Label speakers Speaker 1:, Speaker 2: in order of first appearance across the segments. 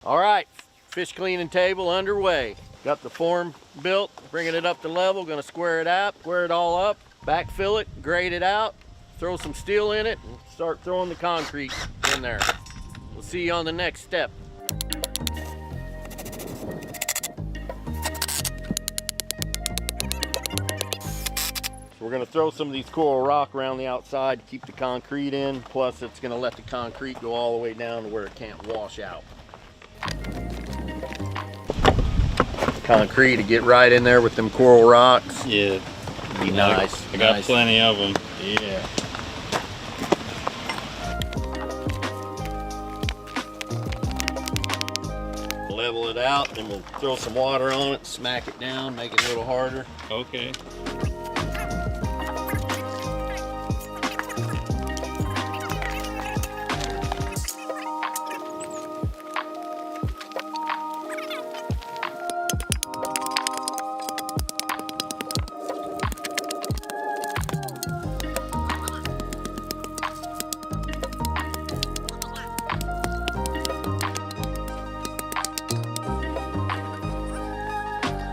Speaker 1: All right, fish cleaning table underway. Got the form built, bringing it up to level, gonna square it out, square it all up, backfill it, grade it out, throw some steel in it, and start throwing the concrete in there. We'll see you on the next step. So we're gonna throw some of these coral rock around the outside to keep the concrete in, plus it's gonna let the concrete go all the way down to where it can't wash out. Concrete to get right in there with them coral rocks.
Speaker 2: Yeah.
Speaker 1: Be nice.
Speaker 2: I got plenty of them.
Speaker 1: Yeah. Level it out, then we'll throw some water on it, smack it down, make it a little harder.
Speaker 2: Okay.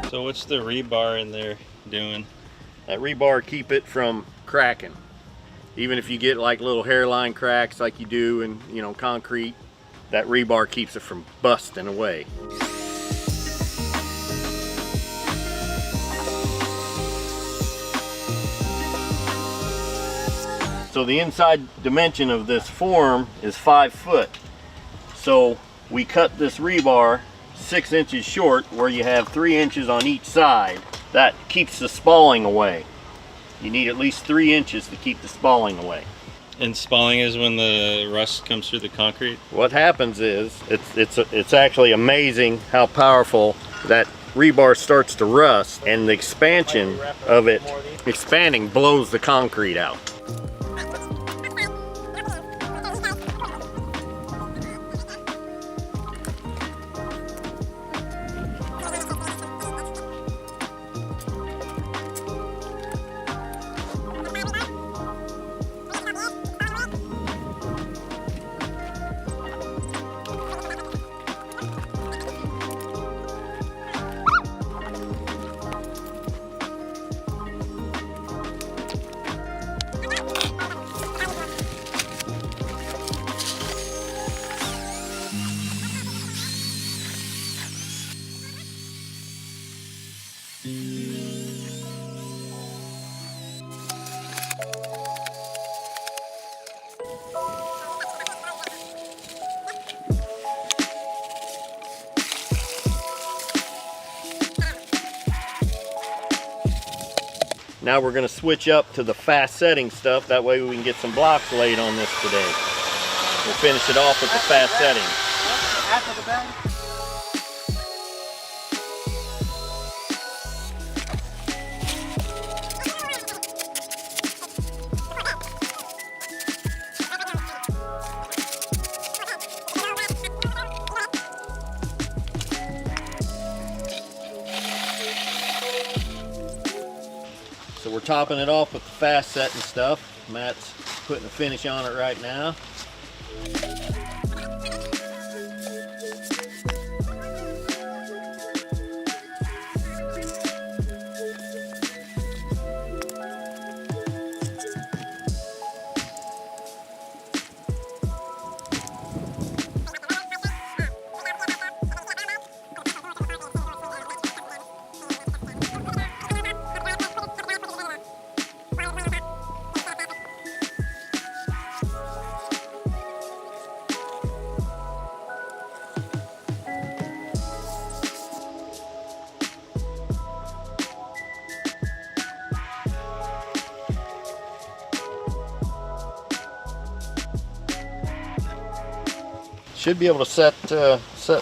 Speaker 2: So what's the rebar in there doing?
Speaker 1: That rebar keep it from cracking. Even if you get like little hairline cracks like you do in, you know, concrete, that rebar keeps it from busting away. So the inside dimension of this form is 5 foot. So we cut this rebar 6 inches short, where you have 3 inches on each side. That keeps the spalling away. You need at least 3 inches to keep the spalling away.
Speaker 2: And spalling is when the rust comes through the concrete?
Speaker 1: What happens is, it's actually amazing how powerful that rebar starts to rust, and the expansion of it expanding blows the concrete out. Now we're going to switch up to the fast setting stuff. That way we can get some blocks laid on this today. We'll finish it off with the fast setting.
Speaker 3: After the bang?
Speaker 1: So we're topping it off with the fast setting stuff. Matt's putting a finish on it right now. Should be able to set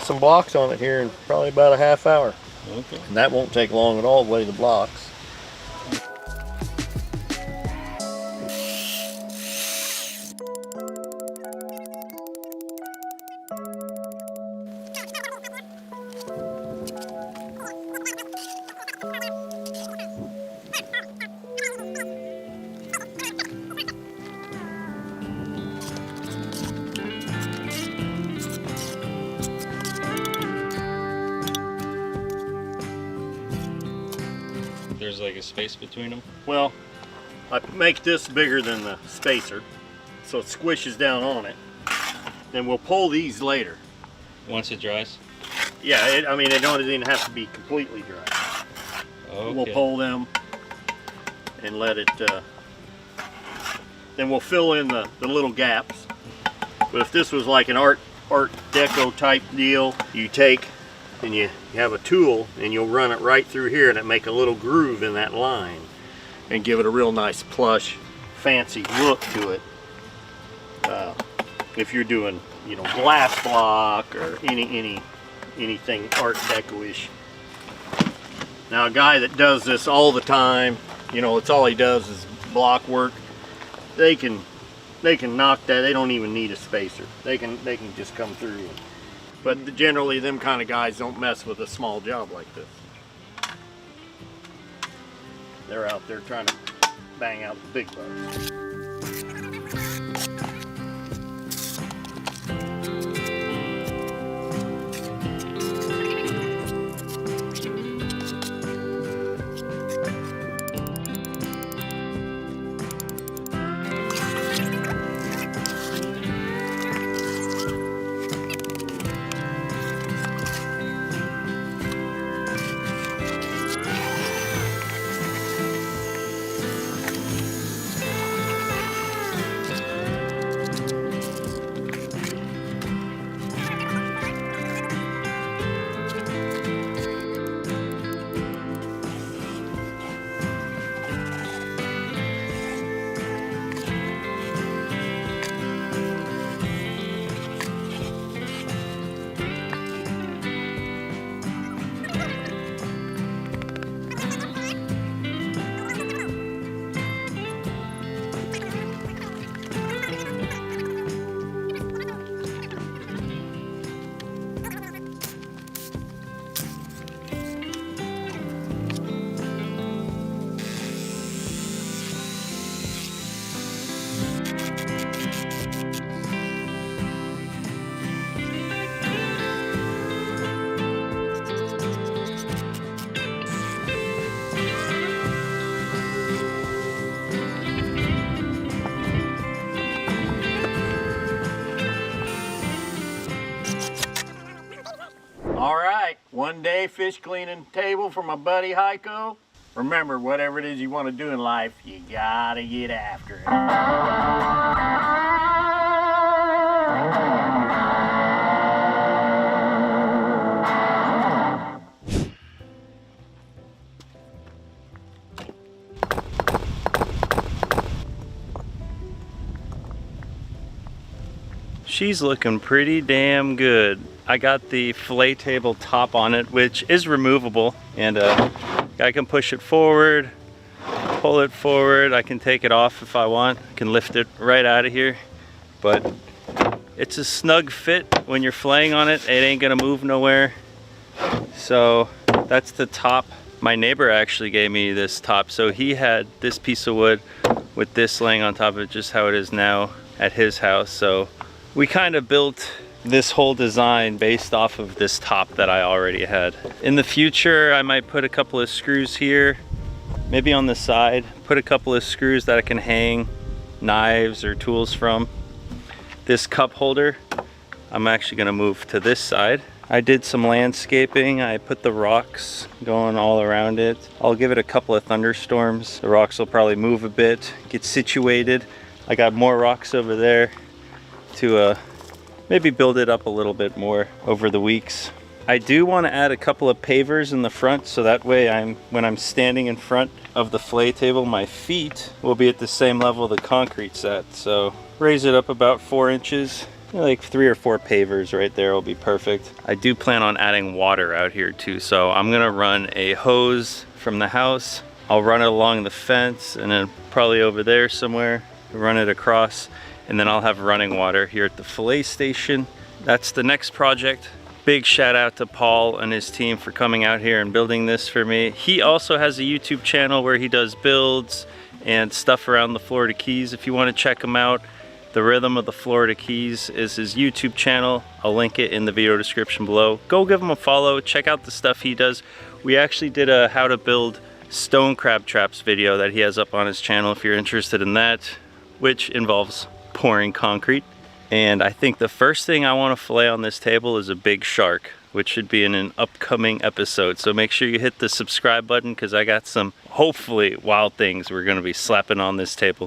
Speaker 1: some blocks on it here in probably about a half hour.
Speaker 2: Okay.
Speaker 1: And that won't take long at all to lay the blocks.
Speaker 2: there's like a space between them?
Speaker 1: Well, I make this bigger than the spacer, so it squishes down on it. Then we'll pull these later.
Speaker 2: Once it dries?
Speaker 1: Yeah, I mean, it don't even have to be completely dry.
Speaker 2: Okay.
Speaker 1: We'll pull them and let it, then we'll fill in the little gaps. But if this was like an art deco type deal, you take and you have a tool and you'll run it right through here and it make a little groove in that line and give it a real nice plush, fancy look to it. If you're doing, you know, glass block or anything art deco-ish. Now a guy that does this all the time, you know, it's all he does is block work. They can knock that. They don't even need a spacer. They can just come through. But generally, them kind of guys don't mess with a small job like this. They're out there trying to bang out the big bucks. All right, one day fish cleaning table for my buddy Heiko. Remember, whatever it is you want to do in life, you gotta get after it.
Speaker 2: She's looking pretty damn good. I got the fillet table top on it, which is removable, and I can push it forward, pull it forward. I can take it off if I want. I can lift it right out of here, but it's a snug fit when you're filleting on it. It ain't gonna move nowhere. So that's the top. My neighbor actually gave me this top, so he had this piece of wood with this laying on top of it, just how it is now at his house. So we kind of built this whole design based off of this top that I already had. In the future, I might put a couple of screws here, maybe on the side, put a couple of screws that I can hang knives or tools from. This cup holder, I'm actually gonna move to this side. I did some landscaping. I put the rocks going all around it. I'll give it a couple of thunderstorms. The rocks will probably move a bit, get situated. I got more rocks over there to maybe build it up a little bit more over the weeks. I do want to add a couple of pavers in the front, so that way when I'm standing in front of the fillet table, my feet will be at the same level the concrete's at. So raise it up about 4 inches, like 3 or 4 pavers right there will be perfect. I do plan on adding water out here too, so I'm gonna run a hose from the house. I'll run it along the fence and then probably over there somewhere, run it across, and then I'll have running water here at the fillet station. That's the next project. Big shout out to Paul and his team for coming out here and building this for me. He also has a YouTube channel where he does builds and stuff around the Florida Keys. If you want to check him out, The Rhythm of the Florida Keys is his YouTube channel. I'll link it in the video description below. Go give him a follow, check out the stuff he does. We actually did a how to build stone crab traps video that he has up on his channel if you're interested in that, which involves pouring concrete. And I think the first thing I want to fillet on this table is a big shark, which should be in an upcoming episode. So make sure you hit the subscribe button because I got some hopefully wild things we're going to be slapping on this table.